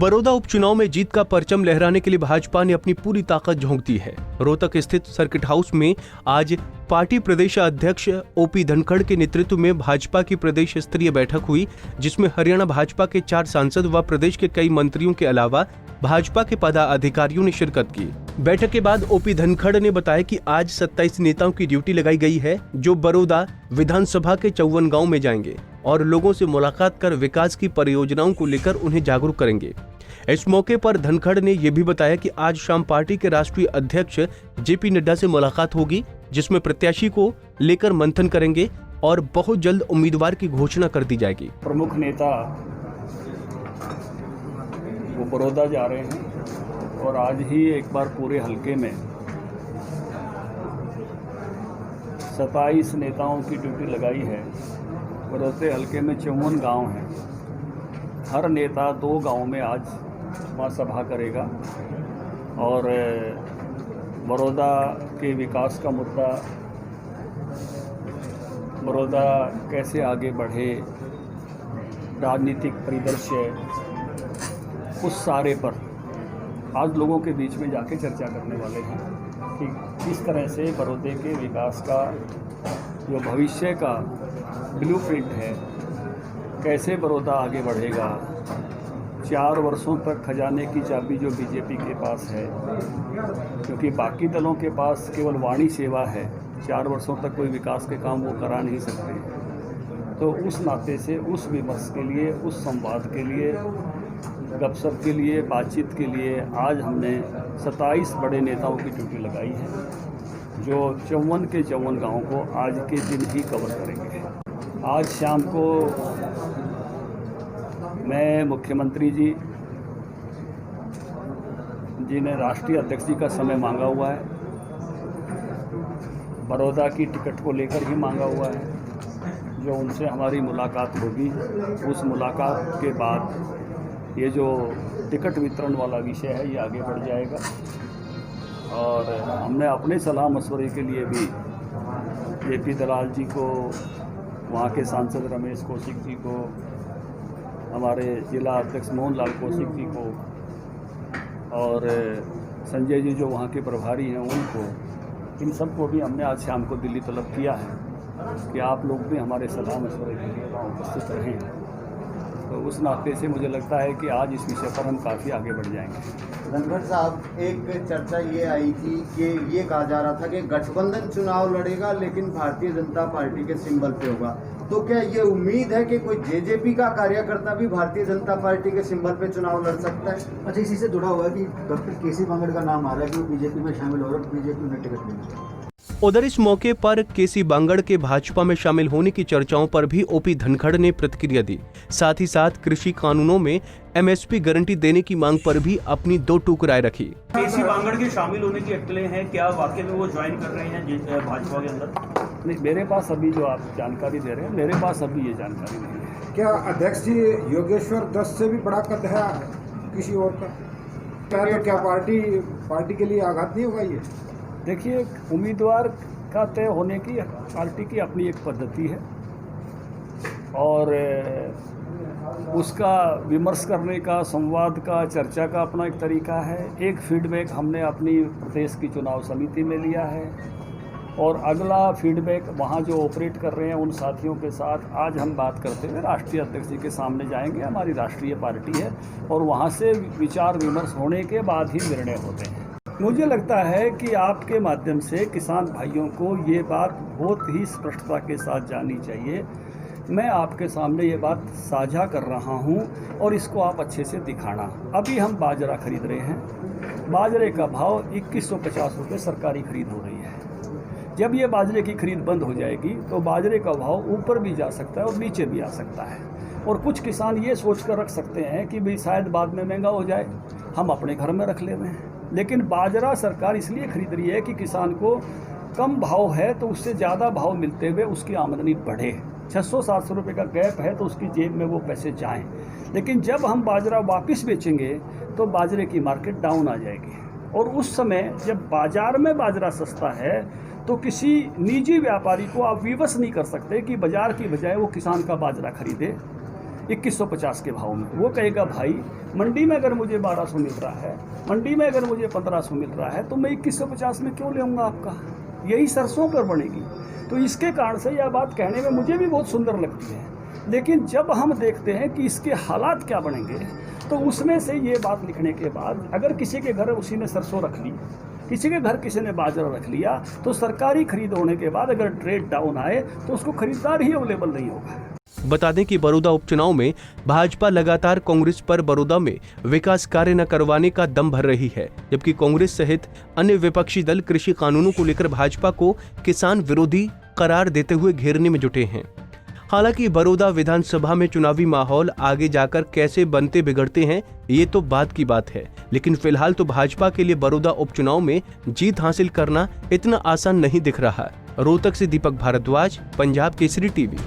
बड़ौदा उपचुनाव में जीत का परचम लहराने के लिए भाजपा ने अपनी पूरी ताकत झोंक दी है। रोहतक स्थित सर्किट हाउस में आज पार्टी प्रदेश अध्यक्ष ओपी धनखड़ के नेतृत्व में भाजपा की प्रदेश स्तरीय बैठक हुई, जिसमें हरियाणा भाजपा के 4 सांसद व प्रदेश के कई मंत्रियों के अलावा भाजपा के पदाधिकारियों ने शिरकत की। बैठक के बाद ओपी धनखड़ ने बताया कि आज 27 नेताओं की ड्यूटी लगाई गई है, जो बड़ौदा विधानसभा के 54 गाँव में जाएंगे और लोगों से मुलाकात कर विकास की परियोजनाओं को लेकर उन्हें जागरूक करेंगे। इस मौके पर धनखड़ ने यह भी बताया कि आज शाम पार्टी के राष्ट्रीय अध्यक्ष जेपी नड्डा से मुलाकात होगी, जिसमें प्रत्याशी को लेकर मंथन करेंगे और बहुत जल्द उम्मीदवार की घोषणा कर दी जाएगी। प्रमुख नेता वो बड़ौदा जा रहे हैं और आज ही एक बार पूरे हलके में 27 नेताओं की ड्यूटी लगाई है। बड़ौदा हलके में 54 गांव हैं। हर नेता 2 गांव में आज वहाँ सभा करेगा और बड़ौदा के विकास का मुद्दा, बड़ौदा कैसे आगे बढ़े, राजनीतिक परिदृश्य, उस सारे पर आज लोगों के बीच में जाके चर्चा करने वाले हैं कि किस तरह से बड़ौदे के विकास का जो भविष्य का ब्लूप्रिंट है, कैसे बड़ौदा आगे बढ़ेगा। 4 वर्षों तक खजाने की चाबी जो बीजेपी के पास है, क्योंकि बाकी दलों के पास केवल वाणी सेवा है, 4 वर्षों तक कोई विकास के काम वो करा नहीं सकते। तो उस नाते से, उस विमर्श के लिए, उस संवाद के लिए, गपशप के लिए, बातचीत के लिए आज हमने 27 बड़े नेताओं की ड्यूटी लगाई है, जो 54 के 54 गाँव को आज के दिन ही कवर करेंगे। आज शाम को मैं मुख्यमंत्री जी ने राष्ट्रीय अध्यक्ष जी का समय मांगा हुआ है, बड़ौदा की टिकट को लेकर ही मांगा हुआ है। जो उनसे हमारी मुलाकात होगी, उस मुलाकात के बाद ये जो टिकट वितरण वाला विषय है ये आगे बढ़ जाएगा। और हमने अपने सलाह मशवरे के लिए भी जेपी दलाल जी को, वहाँ के सांसद रमेश कौशिक जी को, हमारे जिला अध्यक्ष मोहन लाल कौशिक जी को और संजय जी जो वहाँ के प्रभारी हैं उनको, इन सबको भी हमने आज शाम को दिल्ली तलब किया है कि आप लोग भी हमारे सलाह मशवरे के लिए वहाँ उपस्थित रहें। तो उस नाते से मुझे लगता है कि आज इस विषय पर हम काफ़ी आगे बढ़ जाएंगे। धनखड़ साहब, एक चर्चा ये आई थी कि ये कहा जा रहा था कि गठबंधन चुनाव लड़ेगा लेकिन भारतीय जनता पार्टी के सिंबल पे होगा, तो क्या ये उम्मीद है कि कोई जेजेपी का कार्यकर्ता भी भारतीय जनता पार्टी के सिंबल पे चुनाव लड़ सकता है? अच्छा, इसी से जुड़ा हुआ है कि डॉक्टर केसी बांगड़ का नाम आ रहा है कि वो बीजेपी में शामिल हो रहा है, बीजेपी में टिकट नहीं। उधर इस मौके पर केसी बांगड़ के भाजपा में शामिल होने की चर्चाओं पर भी ओपी धनखड़ ने प्रतिक्रिया दी। साथ ही साथ कृषि कानूनों में एमएसपी गारंटी देने की मांग पर भी अपनी 2 टूक राय रखी। केसी बांगड़ के शामिल होने की अटकलें हैं, क्या वाकई में वो ज्वाइन कर रहे हैं भाजपा के अंदर? नहीं, मेरे पास अभी जो आप जानकारी दे रहे हैं, मेरे पास अभी ये जानकारी नहीं है। क्या अध्यक्ष जी योगेश्वर 10 से भी बड़ा कद है किसी और का? क्या पार्टी के लिए आघात नहीं होगा ये? देखिए, उम्मीदवार का तय होने की पार्टी की अपनी एक पद्धति है और उसका विमर्श करने का, संवाद का, चर्चा का अपना एक तरीका है। एक फीडबैक हमने अपनी प्रदेश की चुनाव समिति में लिया है और अगला फीडबैक वहाँ जो ऑपरेट कर रहे हैं उन साथियों के साथ आज हम बात करते हुए राष्ट्रीय अध्यक्ष जी के सामने जाएंगे। हमारी राष्ट्रीय पार्टी है और वहाँ से विचार विमर्श होने के बाद ही निर्णय होते हैं। मुझे लगता है कि आपके माध्यम से किसान भाइयों को ये बात बहुत ही स्पष्टता के साथ जाननी चाहिए। मैं आपके सामने ये बात साझा कर रहा हूँ और इसको आप अच्छे से दिखाना। अभी हम बाजरा खरीद रहे हैं, बाजरे का भाव 2150 रुपये सरकारी खरीद हो रही है। जब ये बाजरे की खरीद बंद हो जाएगी तो बाजरे का भाव ऊपर भी जा सकता है और नीचे भी आ सकता है। और कुछ किसान ये सोच कर रख सकते हैं कि भाई शायद बाद में महंगा हो जाए, हम अपने घर में रख ले रहे हैं। लेकिन बाजरा सरकार इसलिए खरीद रही है कि किसान को कम भाव है तो उससे ज़्यादा भाव मिलते हुए उसकी आमदनी बढ़े। 600-700 रुपये का गैप है तो उसकी जेब में वो पैसे जाएं। लेकिन जब हम बाजरा वापस बेचेंगे तो बाजरे की मार्केट डाउन आ जाएगी और उस समय जब बाजार में बाजरा सस्ता है तो किसी निजी व्यापारी को आप विवश नहीं कर सकते कि बाजार की बजाय वो किसान का बाजरा खरीदे। 2150 के भाव में। वो कहेगा भाई मंडी में अगर मुझे 1200 मिल रहा है, मंडी में अगर मुझे 1500 मिल रहा है, तो मैं 2150 में क्यों लेऊंगा आपका? यही सरसों पर बनेगी। तो इसके कारण से यह बात कहने में मुझे भी बहुत सुंदर लगती है, लेकिन जब हम देखते हैं कि इसके हालात क्या बनेंगे, तो उसमें से ये बात लिखने के बाद अगर किसी के घर उसी ने सरसों रख ली, किसी के घर किसी ने बाजरा रख लिया, तो सरकारी खरीद होने के बाद अगर ट्रेड डाउन आए तो उसको खरीदार ही अवेलेबल नहीं होगा। बता दें कि बड़ौदा उपचुनाव में भाजपा लगातार कांग्रेस पर बड़ौदा में विकास कार्य न करवाने का दम भर रही है, जबकि कांग्रेस सहित अन्य विपक्षी दल कृषि कानूनों को लेकर भाजपा को किसान विरोधी करार देते हुए घेरने में जुटे हैं। हालांकि बड़ौदा विधानसभा में चुनावी माहौल आगे जाकर कैसे बनते बिगड़ते हैं ये तो बात की बात है, लेकिन फिलहाल तो भाजपा के लिए बड़ौदा उपचुनाव में जीत हासिल करना इतना आसान नहीं दिख रहा। रोहतक से दीपक भारद्वाज, पंजाब केसरी टीवी।